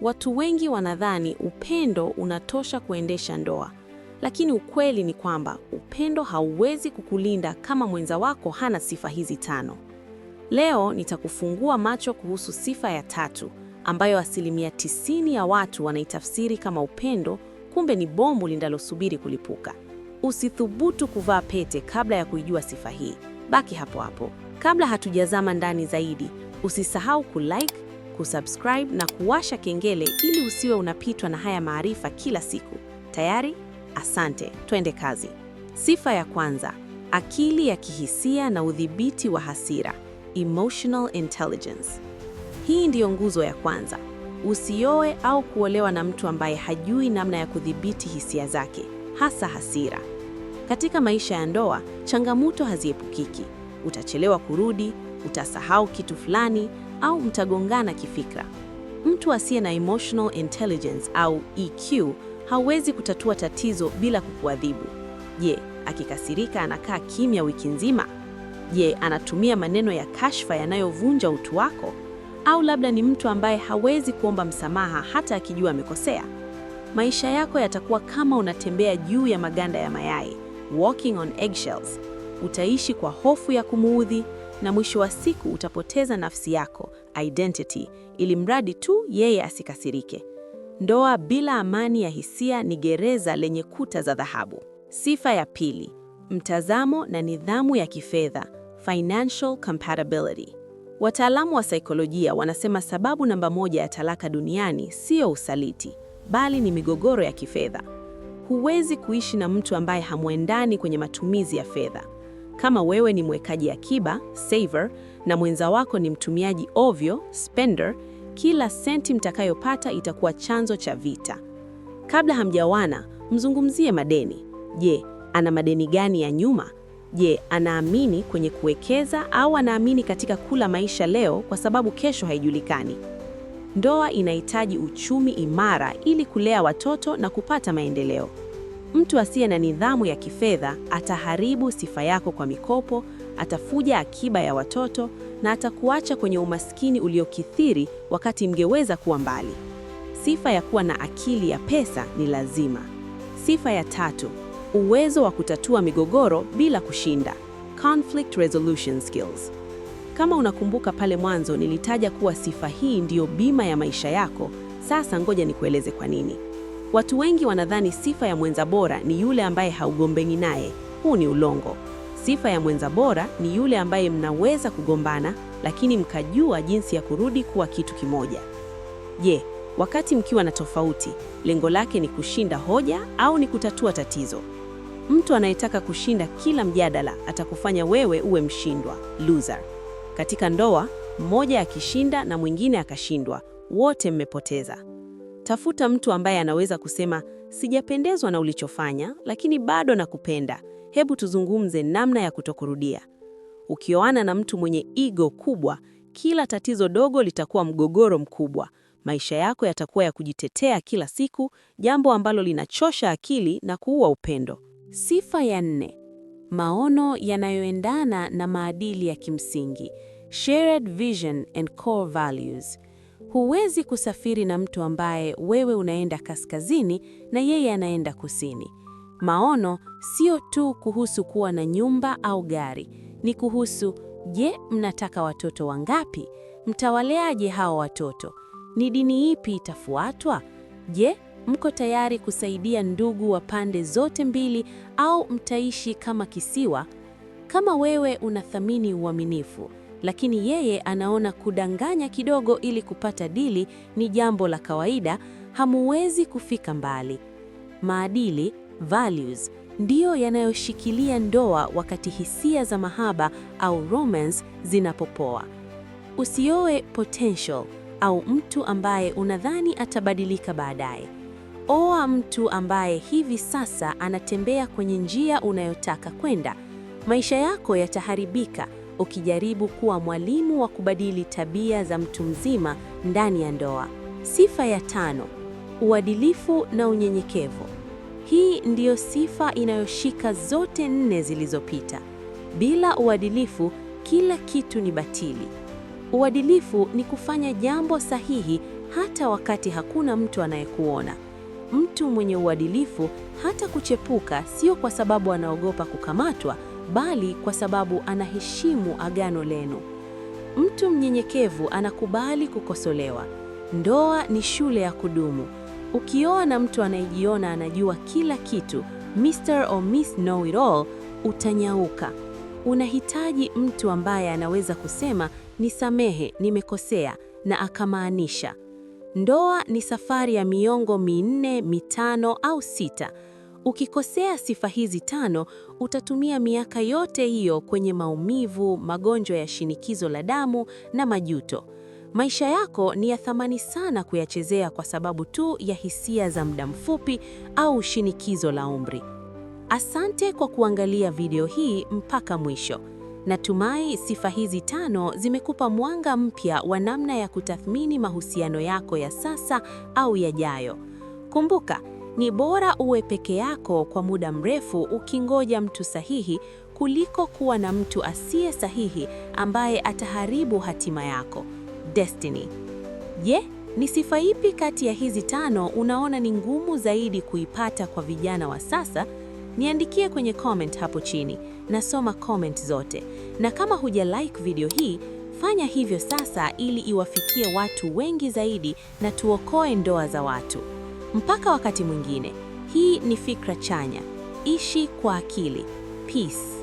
Watu wengi wanadhani upendo unatosha kuendesha ndoa, lakini ukweli ni kwamba upendo hauwezi kukulinda kama mwenza wako hana sifa hizi 5. Leo nitakufungua macho kuhusu sifa ya 3, ambayo 90% ya watu wanaitafsiri kama upendo, kumbe ni bomu linalosubiri kulipuka. Usithubutu kuvaa pete kabla ya kuijua sifa hii. Baki hapo hapo. Kabla hatujazama ndani zaidi, usisahau kulike, kusubscribe na kuwasha kengele ili usiwe unapitwa na haya maarifa kila siku. Tayari? Asante, twende kazi. Sifa ya kwanza, akili ya kihisia na udhibiti wa hasira, emotional intelligence. Hii ndiyo nguzo ya kwanza. Usioe au kuolewa na mtu ambaye hajui namna ya kudhibiti hisia zake, hasa hasira. Katika maisha ya ndoa, changamoto haziepukiki. Utachelewa kurudi, utasahau kitu fulani, au mtagongana kifikra. Mtu asiye na emotional intelligence au EQ hawezi kutatua tatizo bila kukuadhibu. Je, akikasirika anakaa kimya wiki nzima? Je, anatumia maneno ya kashfa yanayovunja utu wako? Au labda ni mtu ambaye hawezi kuomba msamaha hata akijua amekosea? Maisha yako yatakuwa kama unatembea juu ya maganda ya mayai, walking on eggshells. Utaishi kwa hofu ya kumuudhi, na mwisho wa siku utapoteza nafsi yako, identity, ili mradi tu yeye asikasirike. Ndoa bila amani ya hisia ni gereza lenye kuta za dhahabu. Sifa ya pili, mtazamo na nidhamu ya kifedha, financial compatibility. Wataalamu wa saikolojia wanasema sababu namba 1 ya talaka duniani sio usaliti, bali ni migogoro ya kifedha. Huwezi kuishi na mtu ambaye hamuendani kwenye matumizi ya fedha. Kama wewe ni mwekaji akiba, saver, na mwenza wako ni mtumiaji ovyo, spender, kila senti mtakayopata itakuwa chanzo cha vita. Kabla hamjaoana, mzungumzie madeni. Je, ana madeni gani ya nyuma? Je, anaamini kwenye kuwekeza au anaamini katika kula maisha leo kwa sababu kesho haijulikani? Ndoa inahitaji uchumi imara ili kulea watoto na kupata maendeleo. Mtu asiye na nidhamu ya kifedha ataharibu sifa yako kwa mikopo, atafuja akiba ya watoto na atakuacha kwenye umaskini uliokithiri wakati mngeweza kuwa mbali. Sifa ya kuwa na akili ya pesa ni lazima. Sifa ya 3, uwezo wa kutatua migogoro bila kushinda, conflict resolution skills. Kama unakumbuka pale mwanzo nilitaja kuwa sifa hii ndiyo bima ya maisha yako, sasa ngoja nikueleze kwa nini. Watu wengi wanadhani sifa ya mwenza bora ni yule ambaye haugombeni naye. Huu ni ulongo. Sifa ya mwenza bora ni yule ambaye mnaweza kugombana, lakini mkajua jinsi ya kurudi kuwa kitu kimoja. Je, wakati mkiwa na tofauti, lengo lake ni kushinda hoja au ni kutatua tatizo? Mtu anayetaka kushinda kila mjadala atakufanya wewe uwe mshindwa, loser. Katika ndoa, mmoja akishinda na mwingine akashindwa, wote mmepoteza. Tafuta mtu ambaye anaweza kusema, sijapendezwa na ulichofanya, lakini bado nakupenda. Hebu tuzungumze namna ya kutokurudia. Ukioana na mtu mwenye ego kubwa, kila tatizo dogo litakuwa mgogoro mkubwa. Maisha yako yatakuwa ya kujitetea kila siku, jambo ambalo linachosha akili na kuua upendo. Sifa ya 4, maono yanayoendana na maadili ya kimsingi, shared vision and core values. Huwezi kusafiri na mtu ambaye wewe unaenda kaskazini na yeye anaenda kusini. Maono sio tu kuhusu kuwa na nyumba au gari, ni kuhusu, je, mnataka watoto wangapi? Mtawaleaje hao watoto? Ni dini ipi itafuatwa? Je, mko tayari kusaidia ndugu wa pande zote mbili au mtaishi kama kisiwa? Kama wewe unathamini uaminifu, lakini yeye anaona kudanganya kidogo ili kupata dili ni jambo la kawaida, hamuwezi kufika mbali. Maadili, values, ndiyo yanayoshikilia ndoa wakati hisia za mahaba au romance zinapopoa. Usioe potential au mtu ambaye unadhani atabadilika baadaye. Oa mtu ambaye hivi sasa anatembea kwenye njia unayotaka kwenda. Maisha yako yataharibika ukijaribu kuwa mwalimu wa kubadili tabia za mtu mzima ndani ya ndoa. Sifa ya 5, uadilifu na unyenyekevu. Hii ndiyo sifa inayoshika zote 4 zilizopita. Bila uadilifu, kila kitu ni batili. Uadilifu ni kufanya jambo sahihi hata wakati hakuna mtu anayekuona. Mtu mwenye uadilifu hata kuchepuka sio kwa sababu anaogopa kukamatwa, bali kwa sababu anaheshimu agano lenu. Mtu mnyenyekevu anakubali kukosolewa. Ndoa ni shule ya kudumu. Ukioa na mtu anayejiona anajua kila kitu, Mr. or Miss Know It All, utanyauka. Unahitaji mtu ambaye anaweza kusema nisamehe, nimekosea, na akamaanisha. Ndoa ni safari ya miongo 4, 5 au 6. Ukikosea sifa hizi 5, utatumia miaka yote hiyo kwenye maumivu, magonjwa ya shinikizo la damu na majuto. Maisha yako ni ya thamani sana kuyachezea kwa sababu tu ya hisia za muda mfupi au shinikizo la umri. Asante kwa kuangalia video hii mpaka mwisho. Natumai sifa hizi 5 zimekupa mwanga mpya wa namna ya kutathmini mahusiano yako ya sasa au yajayo. Kumbuka, ni bora uwe peke yako kwa muda mrefu ukingoja mtu sahihi kuliko kuwa na mtu asiye sahihi ambaye ataharibu hatima yako. Destiny. Je, ni sifa ipi kati ya hizi 5 unaona ni ngumu zaidi kuipata kwa vijana wa sasa? Niandikie kwenye comment hapo chini. Nasoma comment zote. Na kama huja like video hii, fanya hivyo sasa ili iwafikie watu wengi zaidi na tuokoe ndoa za watu. Mpaka wakati mwingine. Hii ni Fikra Chanya. Ishi kwa akili. Peace.